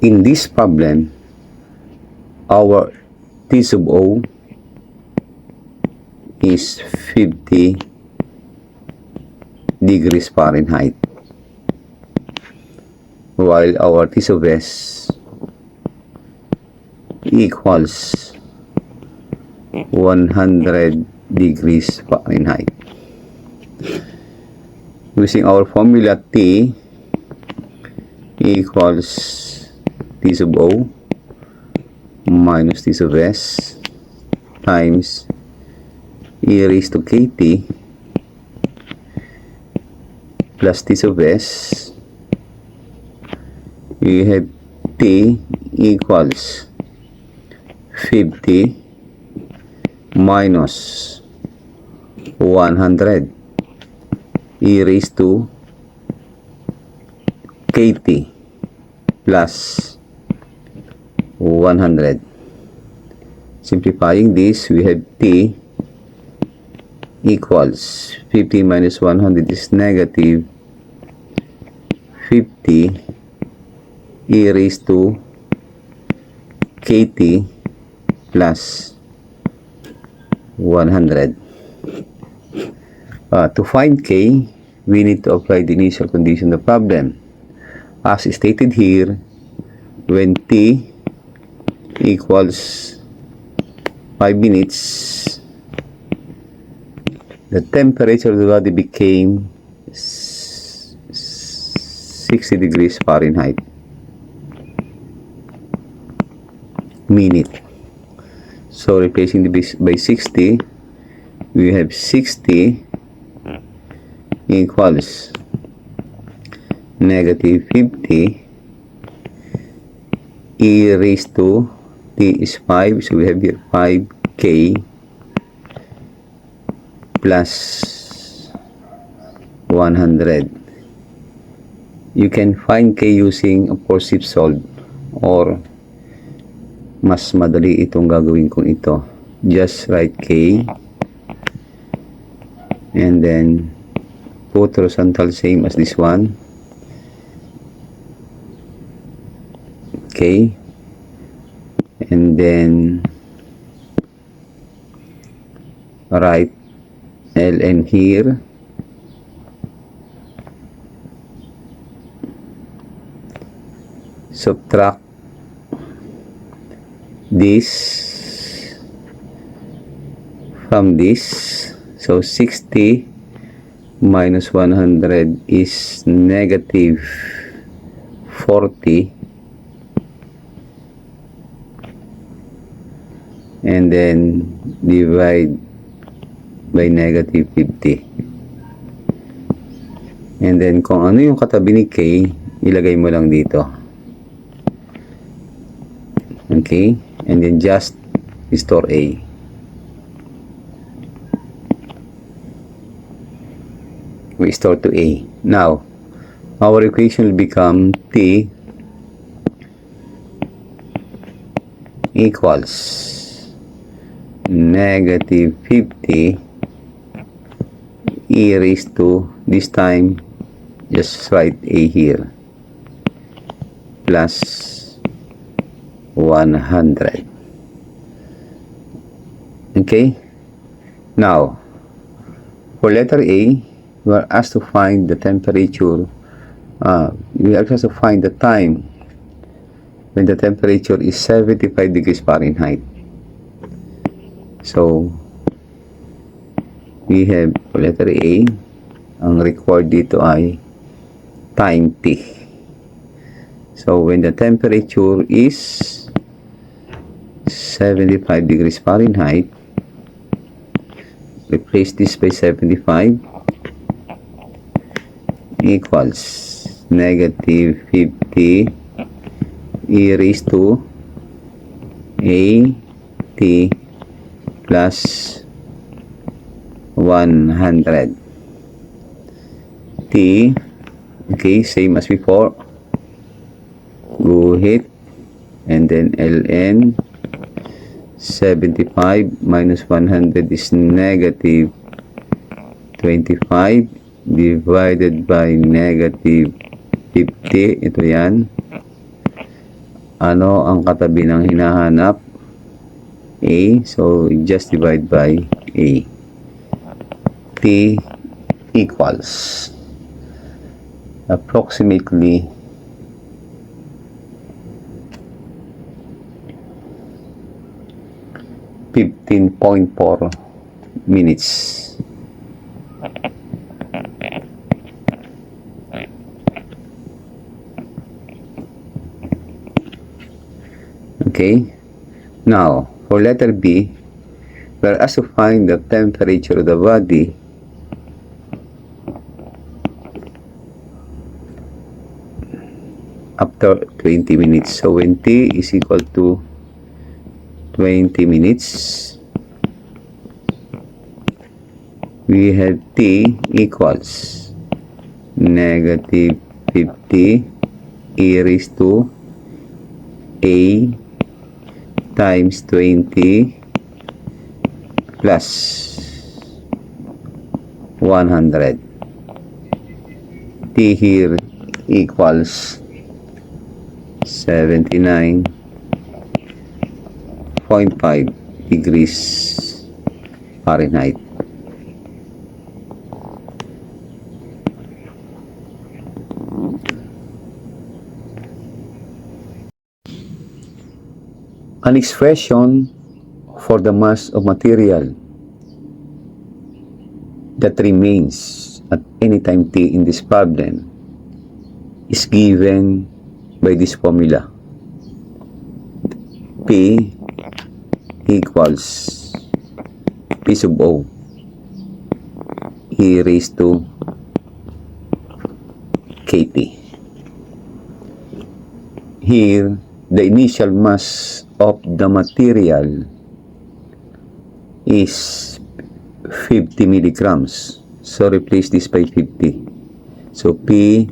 in this problem, our T sub O is 50 degrees Fahrenheit, while our T sub S equals 100 degrees Fahrenheit. Using our formula, T equals T sub O minus T sub S times e raised to kt plus T sub S. We have T equals 50 minus 100 e raised to kt plus 100. Simplifying this, we have T equals 50 minus 100 is negative 50 e raised to kt plus 100. To find K, we need to apply the initial condition of the problem. As stated here, when T equals 5 minutes, the temperature of the body became 60 degrees Fahrenheit minute. So replacing the by 60, we have 60 equals negative 50 e raised to T is 5, so we have here 5K plus 100. You can find K using a forceps solve, or mas madali itong gagawin kong ito. Just write K and then put horizontal same as this one. Okay, and then write ln here, subtract this from this, so 60 minus 100 is negative 40, and then divide by negative 50. And then kung ano yung katabi ni K, ilagay mo lang dito. Okay, and then just store A. We store to A. Now, our equation will become T equals negative 50 e raised to, this time just write A here, plus 100. Okay, now for letter A, we are asked to find the temperature. We are asked to find the time when the temperature is 75 degrees Fahrenheit. So we have for letter A, ang required dito ay time T. So when the temperature is 75 degrees Fahrenheit, replace this by 75 equals negative 50 e raised to A T plus 100. T, okay, same as before, go ahead, and then ln 75 minus 100 is negative 25 divided by negative 50, ito yan, Ano ang katabi ng hinahanap? A. So, just divide by A. T equals approximately 15.4 minutes. Okay. Now, for letter B, we're asked to find the temperature of the body after 20 minutes. So, when T is equal to 20 minutes, we have T equals negative 50 e raised to A times 20 plus 100. T here equals 79.5 degrees Fahrenheit. An expression for the mass of material that remains at any time t in this problem is given by this formula. P equals P sub O e raised to KT. Here, the initial mass of the material is 50 milligrams. So replace this by 50. So P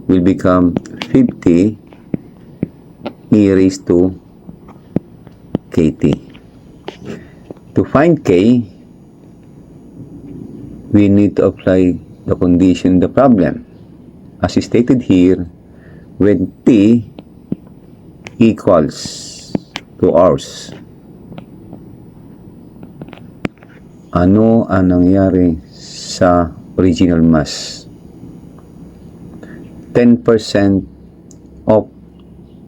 will become 50 e raised to KT. To find K, we need to apply the condition in the problem. As stated here, when T equals 2 hours, ano ang nangyari sa original mass? 10% of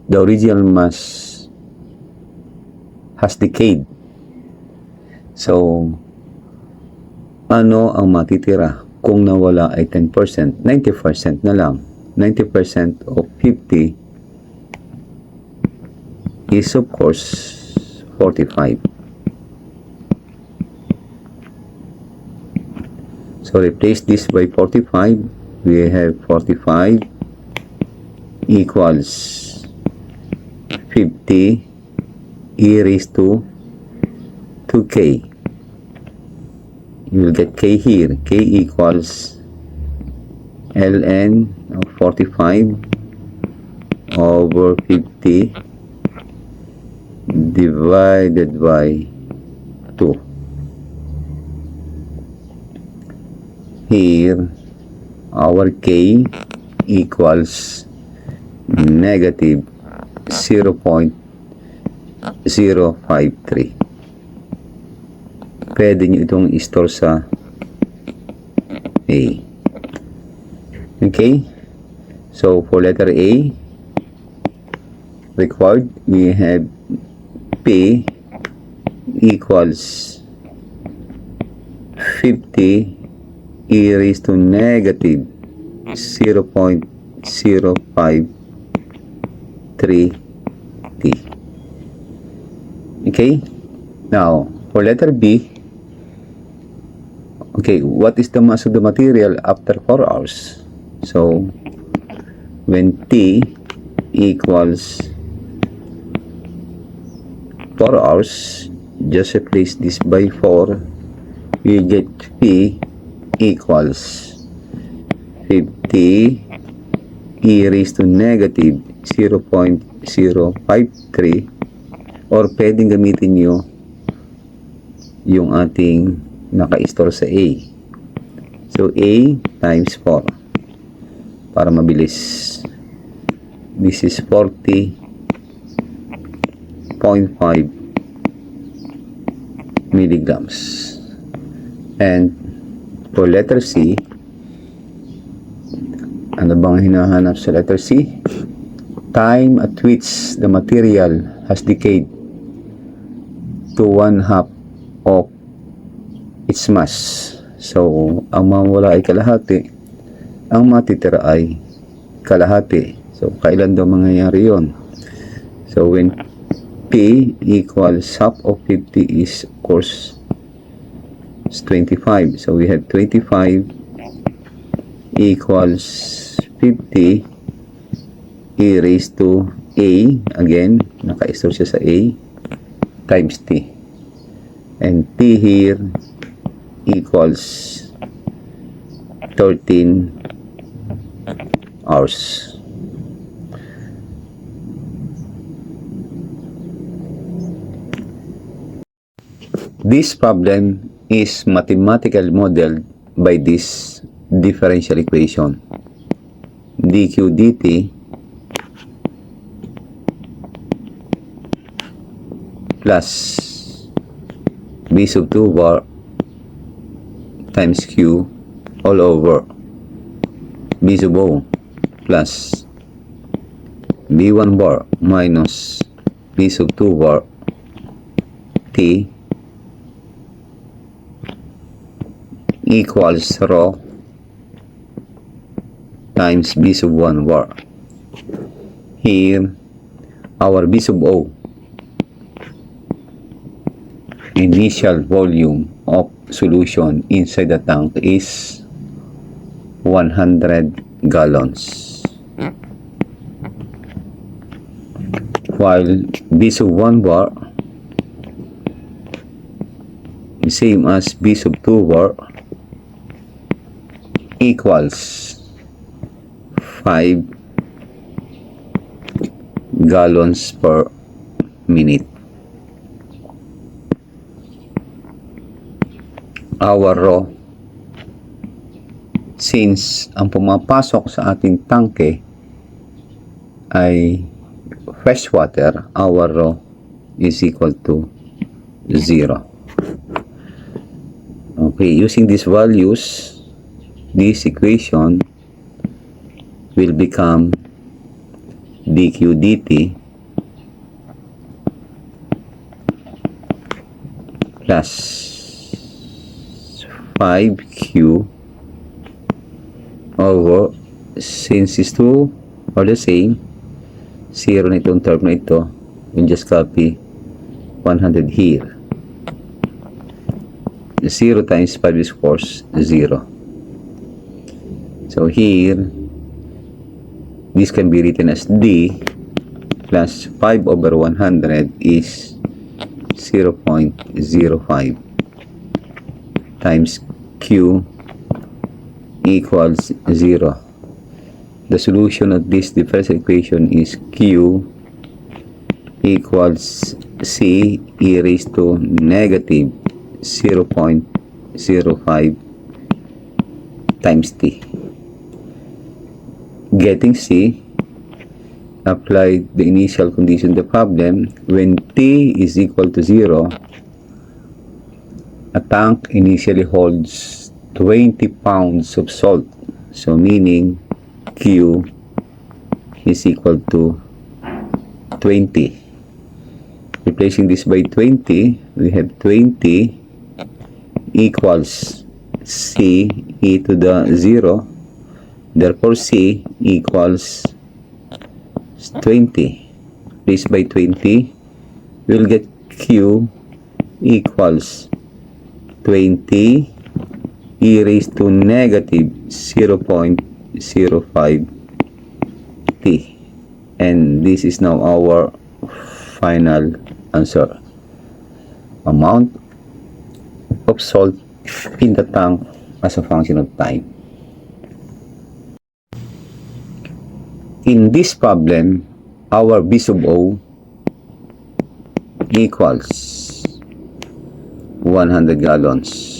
the original mass has decayed. So, ano ang matitira kung nawala ay 10%? 90% na lang. 90% of 50 is of course 45. So replace this by 45. We have 45 equals 50 e raised to 2k. You will get k here. K equals ln of 45 over 50 divided by 2. Here, our K equals negative 0.053. Pwede nyo itong i-store sa A. Okay? So, for letter A, required, we have P equals 50 e raised to negative 0.053 T. Okay? Now, for letter B, okay, what is the mass of the material after 4 hours? So, when T equals 4 hours, just replace this by 4, you get P equals 50 e raised to negative 0.053, or pwedeng gamitin nyo yung ating naka-store sa A. So, A times 4 para mabilis. This is 40 0.5 milligrams. And for letter C, ano bang hinahanap sa letter C? Time at which the material has decayed to 1/2 of its mass. So, ang mawala ay kalahati, ang matitira ay kalahati. So, kailan daw mangyayari yon? So, when P equals half of 50 is, of course, is 25. So, we have 25 equals 50 e raised to A. Again, naka-store siya sa A times T. And T here equals 13 hours. This problem is mathematically modeled by this differential equation. dq dt plus b sub 2 bar times q all over b sub o plus b1 bar minus b sub 2 bar t equals rho times b sub 1 bar. Here, our b sub o, initial volume of solution inside the tank is 100 gallons. While b sub 1 bar is same as b sub 2 bar equals 5 gallons per minute. Our rho, since ang pumapasok sa ating tangke ay fresh water, our rho is equal to 0. Okay, using these values, this equation will become dq dt plus 5q over, since these two are the same, 0 na itong term na ito, you just copy 100 here. 0 times 5 is, of course, 0. So here, this can be written as D plus 5 over 100 is 0.05 times Q equals 0. The solution of this differential equation is Q equals C e raised to negative 0.05 times T. Getting C, apply the initial condition of the problem. When T is equal to 0, a tank initially holds 20 pounds of salt. So meaning Q is equal to 20. Replacing this by 20, we have 20 equals C e to the 0. Therefore, C equals 20. Replaced by 20, we'll get Q equals 20 e raised to negative 0.05 T. And this is now our final answer. Amount of salt in the tank as a function of time. In this problem, our B sub O equals 100 gallons.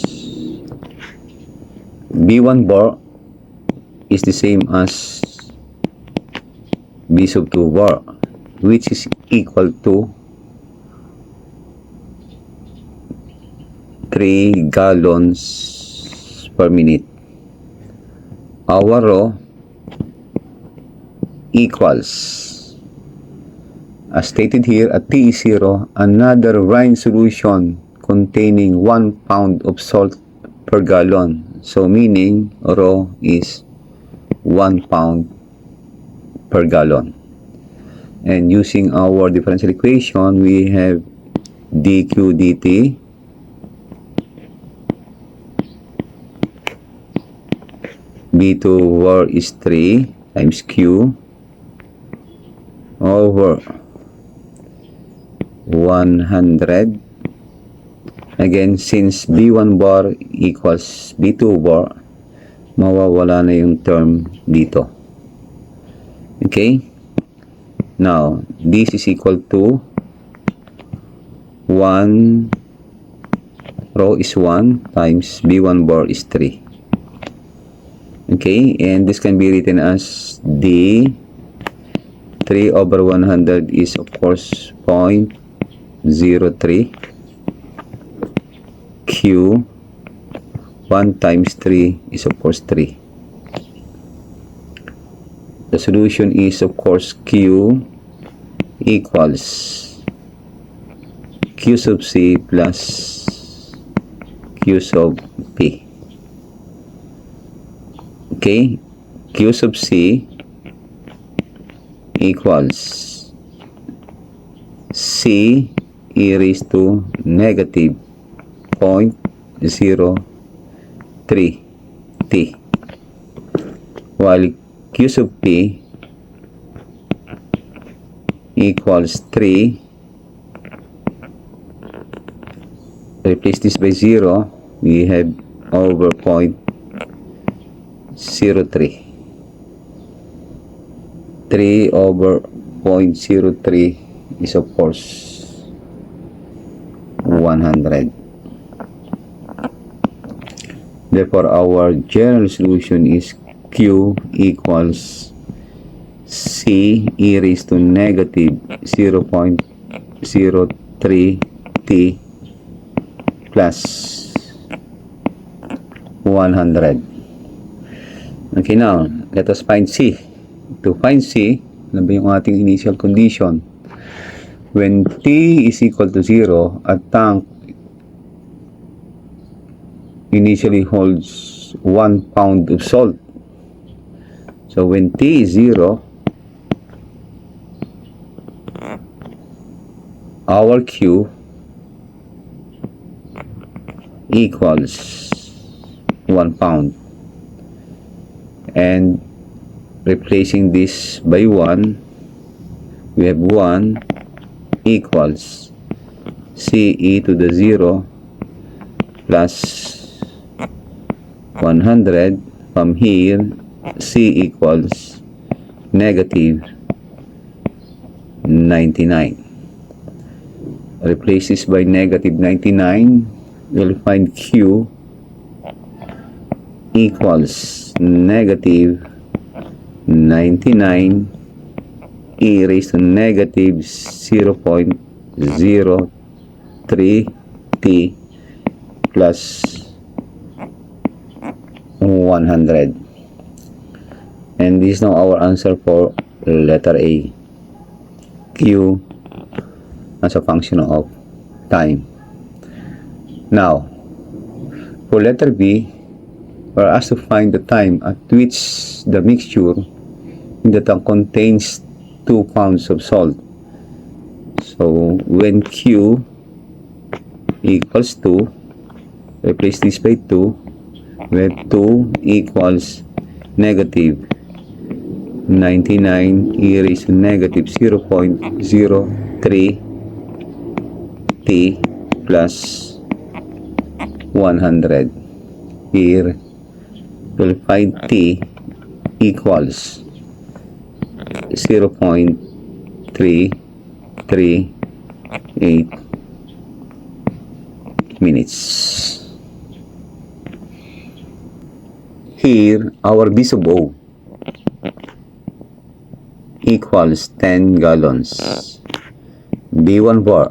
B1 bar is the same as B sub 2 bar, which is equal to 3 gallons per minute. Our rho equals, as stated here, at T is 0, another brine solution containing 1 pound of salt per gallon. So meaning rho is 1 pound per gallon. And using our differential equation, we have dq dt B2 over is 3 times Q over 100. Again, since B1 bar equals B2 bar, mawawala na yung term dito. Okay? Now, this is equal to 1 rho is 1 times B1 bar is 3. Okay, and this can be written as D 3 over 100 is of course 0.03 Q 1 times 3 is of course 3. The solution is of course Q equals Q sub C plus Q sub P. Okay, Q sub C equals C e raised to negative 0.03 T, while Q sub P equals 3. Replace this by 0, we have over 0.03. 3 over 0.03 is of course 100. Therefore, our general solution is Q equals C e raised to negative 0.03 T plus 100. Okay, now, let us find C. To find C, ano ba yung ating initial condition? When T is equal to 0, a tank initially holds 1 pound of salt. So when T is 0, our Q equals 1 pound. And replacing this by 1, we have 1 equals C e to the 0 plus 100. From here, C equals negative 99. Replace this by negative 99, we'll find Q equals negative 99 e raised to negative 0.03 T plus 100. And this is now our answer for letter A. Q as a function of time. Now, for letter B, we're asked to find the time at which the mixture in the tank contains 2 pounds of salt. So, when Q equals 2, replace this by 2, where 2 equals negative 99 e raised to negative 0.03 T plus 100. Here, we'll find T equals 0.338 minutes. Here, our B sub O equals 10 gallons. B1 bar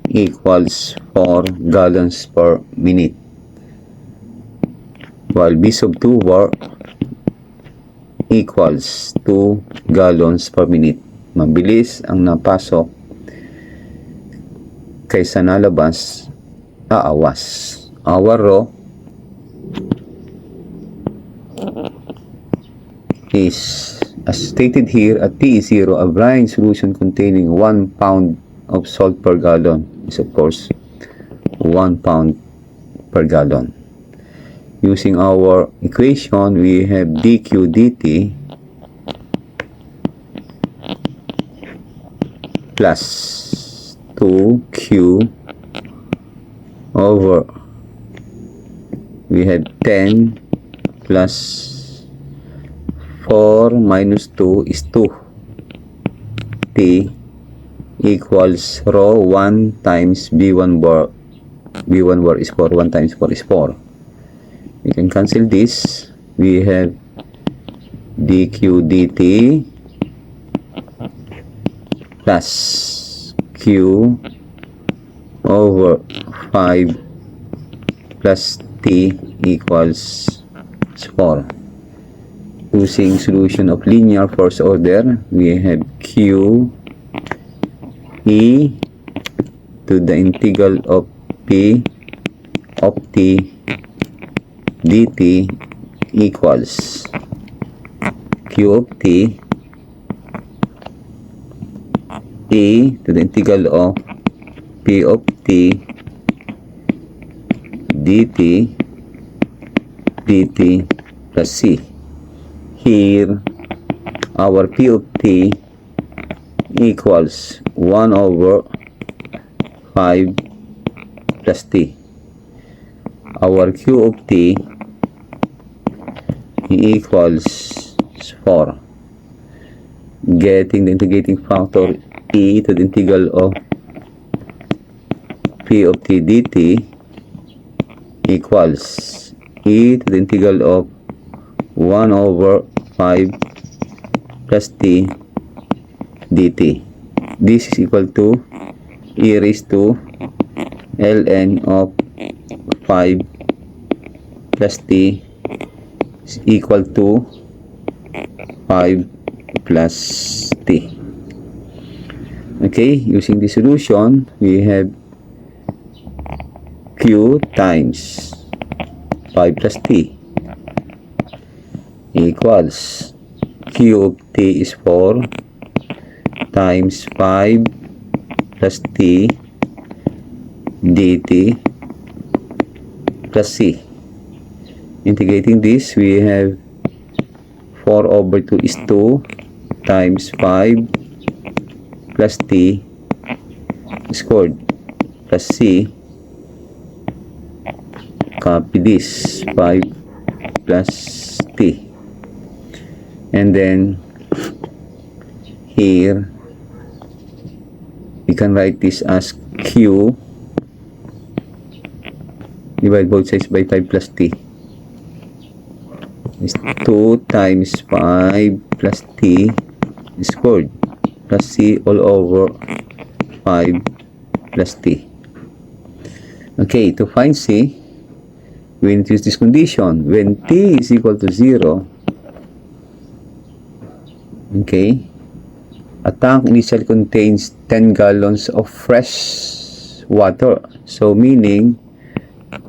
equals 4 gallons per minute. While B sub 2 equals 2 gallons per minute. Mabilis ang napasok kaysa nalabas, aawas. Our row is, as stated here, at T is 0, a brine solution containing 1 pound of salt per gallon is of course 1 pound per gallon. Using our equation, we have dq dt plus 2q over, we have 10 plus 4 minus 2 is 2. T equals rho 1 times B1 bar. B1 bar is 4. 1 times 4 is 4. We can cancel this. We have dq dt plus q over 5 plus t equals 4. Using solution of linear first order, we have q e to the integral of p of t dt equals q of t e to the integral of p of t dt plus c. Here, our P of t equals 1 over 5 plus t. Our Q of t equals 4. Getting the integrating factor e to the integral of P of t dt equals e to the integral of 1 over 5 plus t dt. This is equal to e raised to ln of 5 plus t is equal to 5 plus t. Okay, using the solution, we have q times 5 plus t equals q of t is 4 times 5 plus t dt plus c. Integrating this, we have 4 over 2 is 2 times 5 plus t squared plus c. Copy this, 5 plus t. And then here we can write this as q, divide both sides by 5 plus t is 2 times 5 plus t squared plus c all over 5 plus t. Okay, to find c, we introduce this condition. When t is equal to 0, okay, a tank initially contains 10 gallons of fresh water. So, meaning,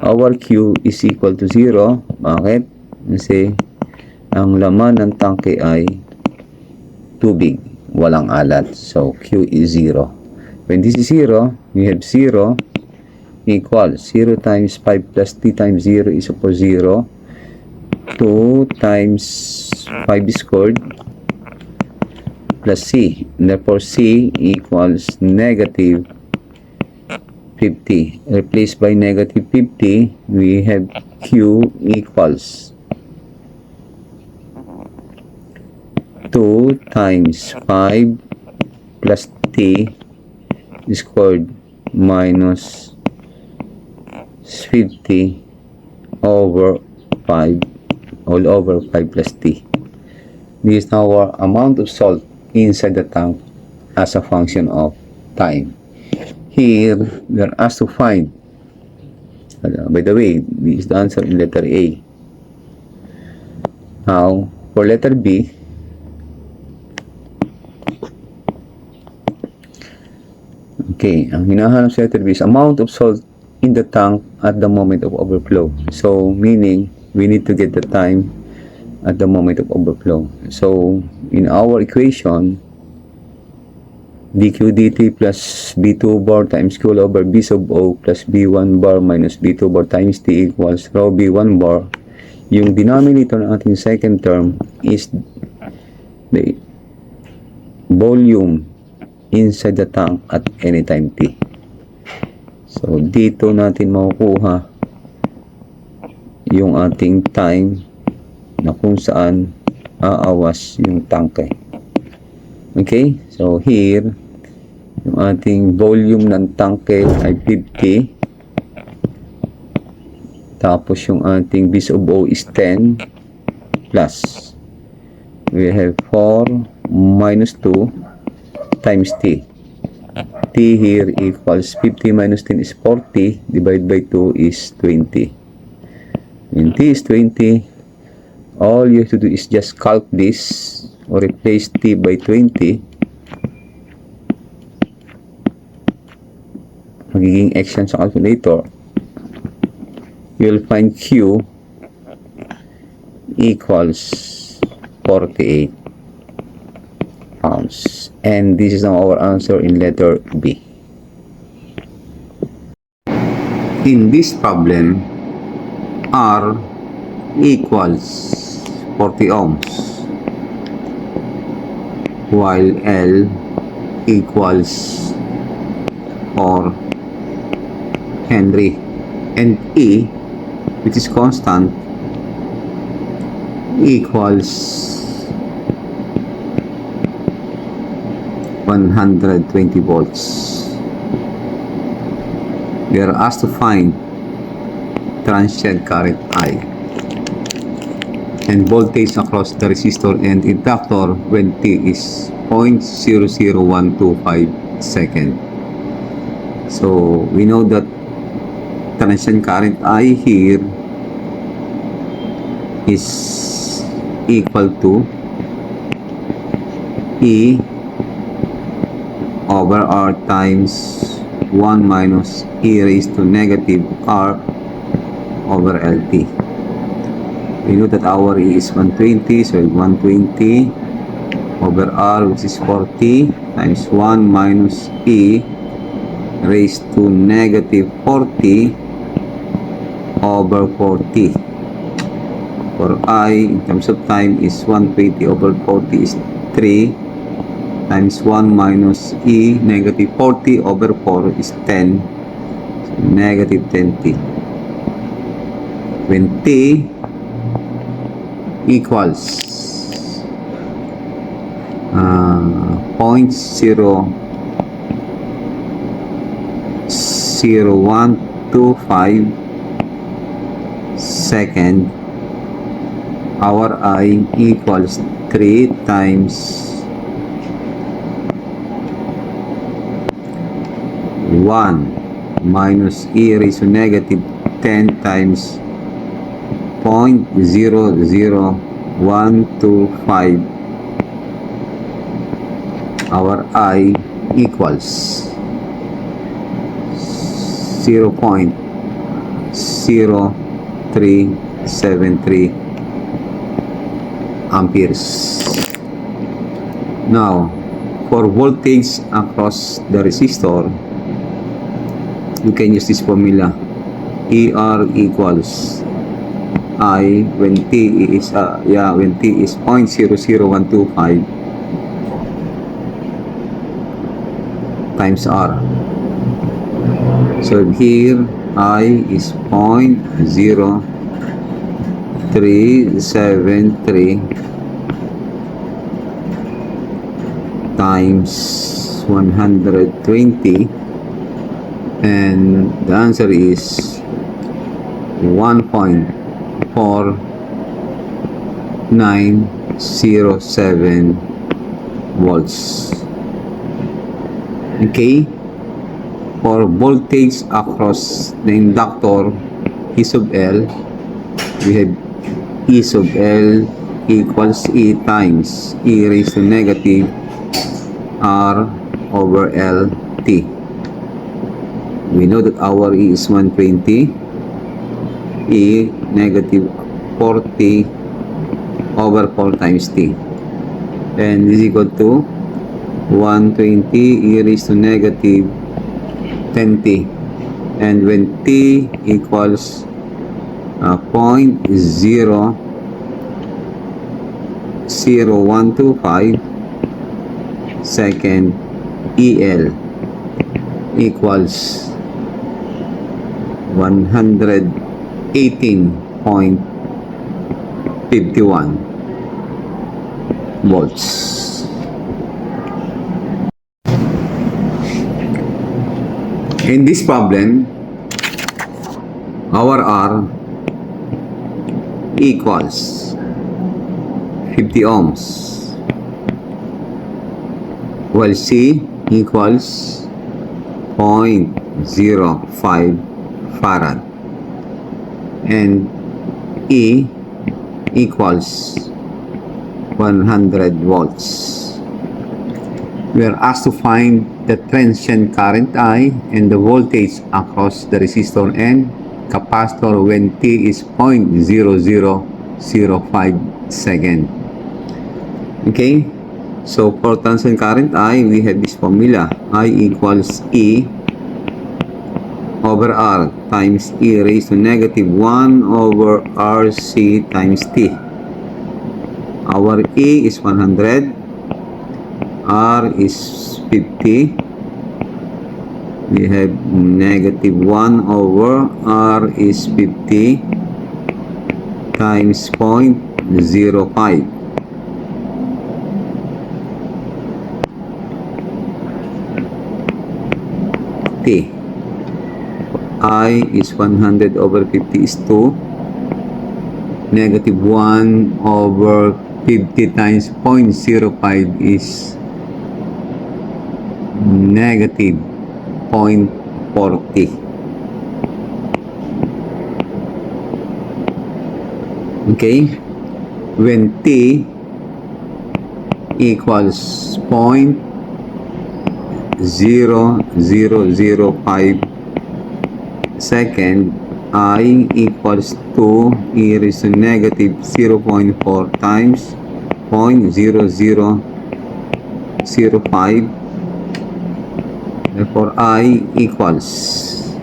our Q is equal to 0. Bakit? Kasi, ang laman ng tangke ay tubig, walang alat. So, Q is 0. When this is 0, we have 0 equals 0 times 5 plus t times 0 is equal to 0. 2 times 5 squared plus c. And therefore, c equals negative 50. Replaced by negative 50, we have q equals 2 times 5 plus t squared minus 50 over 5 all over 5 plus t. This is now our amount of salt inside the tank as a function of time. here we are asked to find, by the way, this is the answer in letter A. Now for letter B, okay, ang hinahanap sa letter B is amount of salt in the tank at the moment of overflow. So meaning we need to get the time at the moment of overflow. So in our equation, dq dt plus b2 bar times q over b sub o plus b1 bar minus b2 bar times t equals rho b1 bar. Yung denominator ng ating second term is the volume inside the tank at any time t. So dito natin makukuha yung ating time na kung saan aawas yung tangke. Okay, so here yung ating volume ng tangke ay 50, tapos yung ating B sub O is 10 plus we have 4 minus 2 times t. T here equals 50 minus 10 is 40, divided by 2 is 20. When t is 20, all you have to do is just calc this or replace t by 20. Magiging x yan sa calculator. You'll find q equals 48 pounds. And this is now our answer in letter B. In this problem, R equals 40 ohms, while L equals 4 Henry, and E, which is constant, equals 120 volts. We are asked to find transient current I and voltage across the resistor and inductor when t is 0.00125 second. So we know that transient current I here is equal to E over R times 1 minus E raised to negative R over LT. We know that our E is 120, so 120 over R, which is 40, times 1 minus E raised to negative 40 over 40. For I, in terms of time, is 120 over 40 is 3, times 1 minus E, negative 40 over 4 is 10, so negative 10t. When t equals 0.00125 second, our I equals 3 times 1 minus E raised to negative 10 times 0.00125. Our I equals 0.0373 amperes. Now, for voltage across the resistor, you can use this formula. ER equals I when t is 0.00125 times R. So here I is 0.0373 times 120, and the answer is 1.4907 volts. Okay, for voltage across the inductor E sub L, we have E sub L equals E times E raised to negative R over L T. We know that our E is 120, E negative 40 over 4 times T, and this is equal to 120 E raised to negative 10T, and when T equals 0.00125 second, EL equals 118.51 volts. In this problem, our R equals 50 ohms, while C equals 0.05 farad, and E equals 100 volts. We are asked to find the transient current I and the voltage across the resistor and capacitor when T is 0.0005 second. Okay, so for transient current I, we have this formula: I equals E over R times E raised to negative 1 over RC times T. Our E is 100, R is 50, we have negative 1 over R is 50 times 0.05. T. I is 100 over 50 is 2. Negative 1 over 50 times 0.05 is negative 0.40. Okay, when T equals 0.0005 second, I equals 2 e raised to negative 0.4 times 0.0005. Therefore, I equals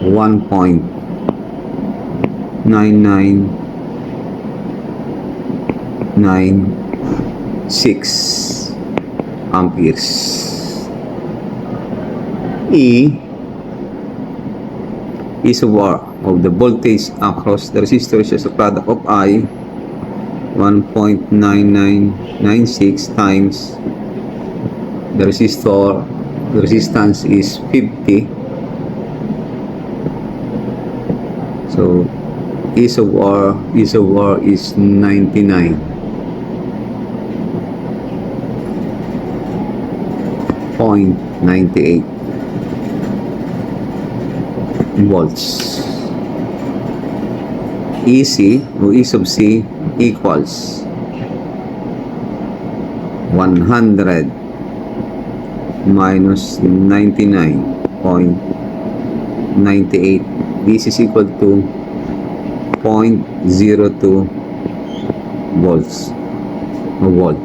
1.9996 amperes. E is of the voltage across the resistor as a product of I, 1.9996 times the resistance is 50. So E sub R is 99.98 volts. EC or E sub C equals 100 minus 99.98. This is equal to 0.02 volts or volt.